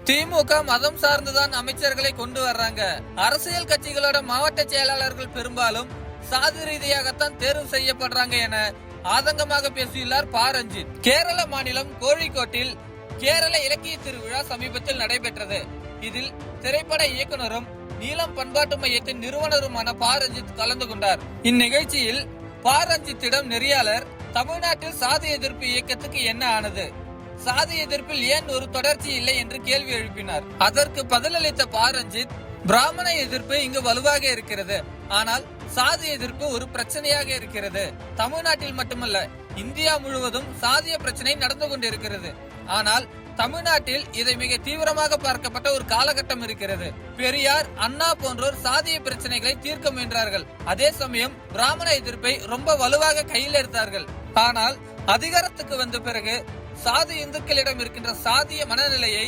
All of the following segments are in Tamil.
திமுக மதம் சார்ந்துதான் அமைச்சர்களை கொண்டு வர்றாங்க. அரசியல் கட்சிகளோட மாவட்ட செயலாளர்கள் பெரும்பாலும் சாதி ரீதியாகத்தான் தேர்வு செய்யப்படுறாங்க என ஆதங்கமாக பேசியுள்ளார் ப. ரஞ்சித். கேரள மாநிலம் கோழிக்கோட்டில் கேரள இலக்கிய திருவிழா சமீபத்தில் நடைபெற்றது. இதில் திரைப்பட இயக்குனரும் நீலம் பண்பாட்டு மையத்தின் நிறுவனருமான ப. ரஞ்சித் கலந்து கொண்டார். இந்நிகழ்ச்சியில் ப. ரஞ்சித்திடம் நெறியாளர் தமிழ்நாட்டில் சாதி எதிர்ப்பு இயக்கத்துக்கு என்ன ஆனது, சாதி எதிர்ப்பில் ஏன் ஒரு தொடர்ச்சி இல்லை என்று கேள்வி எழுப்பினார். அதற்கு பதிலளித்த ப. ரஞ்சித், பிராமண எதிர்ப்பு இங்கு வலுவாக இருக்கிறது, ஆனால் சாதி எதிர்ப்பு ஒரு பிரச்சனையாக இருக்கிறது. தமிழ்நாட்டில் மட்டுமல்ல, இந்தியா முழுவதும் சாதிய பிரச்சனை நடந்து கொண்டிருக்கிறது. ஆனால் தமிழ்நாட்டில் இதை மிக தீவிரமாக பார்க்கப்பட்ட ஒரு காலகட்டம் இருக்கிறது. பெரியார், அண்ணா போன்றோர் சாதிய பிரச்சனைகளை தீர்க்க முயன்றார்கள். அதே சமயம் பிராமண எதிர்ப்பை ரொம்ப வலுவாக கையில் எடுத்தார்கள். ஆனால் அதிகாரத்துக்கு வந்த பிறகு சாதி இந்துக்களிடம் இருக்கின்ற சாதிய மனநிலையை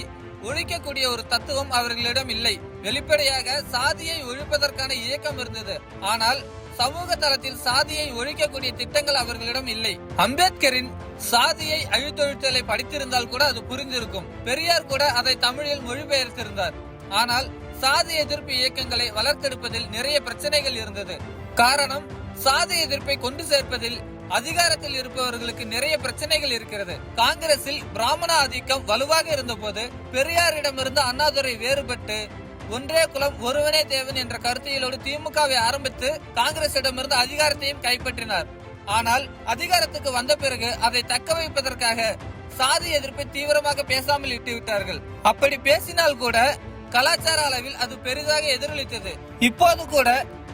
ஒழிக்கக்கூடிய ஒரு தத்துவம் அவர்களிடம் இல்லை. வெளிப்படையாக சாதியை ஒழிப்பதற்கான இயக்கம் இருந்தது, ஆனால் சமூக தளத்தில் சாதியை ஒழிக்கக்கூடிய திட்டங்கள் அவர்களிடம் இல்லை. அம்பேத்கரின் சாதியை அழித்தொழித்தலை படித்திருந்தால் கூட அது புரிந்திருக்கும். பெரியார் கூட அதை தமிழில் மொழிபெயர்த்திருந்தார். ஆனால் சாதி எதிர்ப்பு இயக்கங்களை வளர்த்தெடுப்பதில் நிறைய பிரச்சனைகள் இருந்தது. காரணம், சாதி எதிர்ப்பை கொண்டு சேர்ப்பதில் அதிகாரத்தில் இருப்பவர்களுக்கு நிறைய பிரச்சனைகள் இருக்கிறது. காங்கிரஸில் பிராமண ஆதிக்கம் வலுவாக இருந்த போது பெரியாரிடமிருந்து அண்ணாதுரை வேறுபட்டு ஒன்றே குலம் ஒருவனே தேவன் என்ற கருத்தியலோடு திமுகவை ஆரம்பித்து காங்கிரசிடமிருந்து அதிகாரத்தையும் கைப்பற்றினார். ஆனால் அதிகாரத்துக்கு வந்த பிறகு அதை தக்க வைப்பதற்காக சாதி எதிர்ப்பை தீவிரமாக பேசாமல் விட்டுவிட்டார்கள். அப்படி பேசினால் கூட கலாச்சார அளவில் அது பெரிதாக எதிரொலித்தது. இப்போது கூட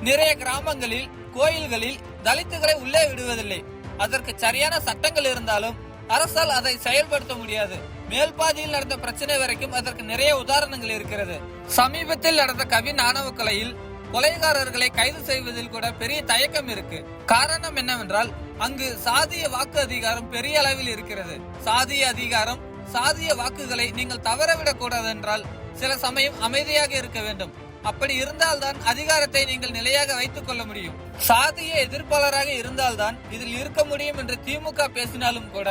நிறைய கிராமங்களில், கோயில்களில் தலித்துகளை உள்ளே விடுவதில்லை. அதற்கு சரியான சட்டங்கள் இருந்தாலும் அரசால் அதை செயல்படுத்த முடியாது. மேல்பாதியில் நடந்த பிரச்சனை வரைக்கும் அதற்கு நிறைய உதாரணங்கள் இருக்கிறது. சமீபத்தில் நடந்த கவின் ஆணவ கொலையில் கொலைகாரர்களை கைது செய்வதில் கூட பெரிய தயக்கம் இருக்கு. காரணம் என்னவென்றால், அங்கு சாதிய வாக்கு அதிகாரம் பெரிய அளவில் இருக்கிறது. சாதிய அதிகாரம், சாதிய வாக்குகளை நீங்கள் தவறவிடக் கூடாது என்றால் சில சமயம் அமைதியாக இருக்க வேண்டும். அப்படி இருந்தால்தான் அதிகாரத்தை நீங்கள் நிலையாக வைத்துக் கொள்ள முடியும். சாதிய எதிர்ப்பாளராக இருந்தால்தான் இதில் இருக்க முடியும் என்று திமுக பேசினாலும் கூட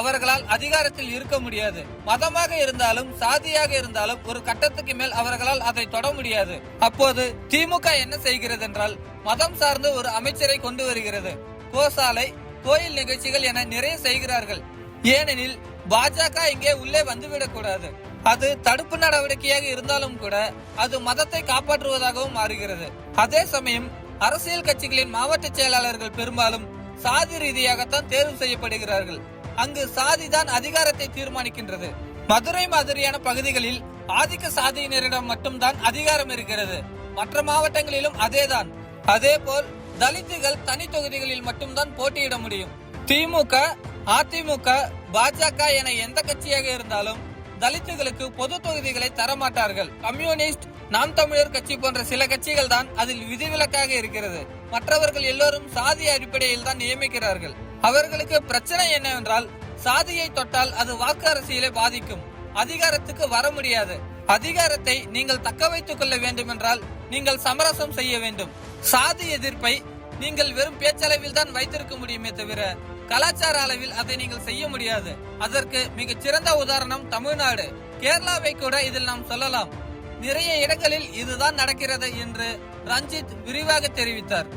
அவர்களால் அதிகாரத்தில் இருக்க முடியாது. மதமாக இருந்தாலும் சாதியாக இருந்தாலும் ஒரு கட்டத்துக்கு மேல் அவர்களால் அதை தொட முடியாது. அப்போது திமுக என்ன செய்கிறது என்றால், மதம் சார்ந்து ஒரு அமைச்சரை கொண்டு வருகிறது. கோசாலை, கோயில் நிகழ்ச்சிகள் என நிறைய செய்கிறார்கள். ஏனெனில் பாஜக இங்கே உள்ளே வந்துவிடக் கூடாது. அது தடுப்பு நடவடிக்கையாக இருந்தாலும் கூட அது மதத்தை காப்பாற்றுவதாகவும் மாறுகிறது. அதே சமயம் அரசியல் கட்சிகளின் மாவட்ட செயலாளர்கள் பெரும்பாலும் சாதி ரீதியாகத்தான் தேர்வு செய்யப்படுகிறார்கள். அங்கு சாதிதான் அதிகாரத்தை தீர்மானிக்கின்றது. மதுரை மாதிரியான பகுதிகளில் ஆதிக்க சாதியினரிடம் மட்டும்தான் அதிகாரம் இருக்கிறது. மற்ற மாவட்டங்களிலும் அதேதான். அதே போல் தலித்துகள் தனி தொகுதிகளில் மட்டும்தான் போட்டியிட முடியும். திமுக, அதிமுக, பாஜக என எந்த கட்சியாக இருந்தாலும் தலித்துகளுக்கு பொது தொகுதிகளை தரமாட்டார்கள். கம்யூனிஸ்ட், நாம் தமிழர் கட்சி போன்ற சில கட்சிகள் தான் அதில் விதிவிலக்காக இருக்கிறது. மற்றவர்கள் எல்லோரும் சாதி அடிப்படையில் தான் நியமிக்கிறார்கள். அவர்களுக்கு பிரச்சனை என்னவென்றால், சாதியை தொட்டால் அது வாக்கு அரசியலை பாதிக்கும். அதிகாரத்துக்கு வர முடியாது. அதிகாரத்தை நீங்கள் தக்க வைத்துக் கொள்ள வேண்டும் என்றால் நீங்கள் சமரசம் செய்ய வேண்டும். சாதி எதிர்ப்பை நீங்கள் வெறும் பேச்சளவில் தான் வைத்திருக்க முடியுமே தவிர கலாச்சார அளவில் அதை நீங்கள் செய்ய முடியாது. அதற்கு மிகச் சிறந்த உதாரணம் தமிழ்நாடு. கேரளாவை கூட இதில் நாம் சொல்லலாம். நிறைய இடங்களில் இதுதான் நடக்கிறது என்று ரஞ்சித் விரிவாக தெரிவித்தார்.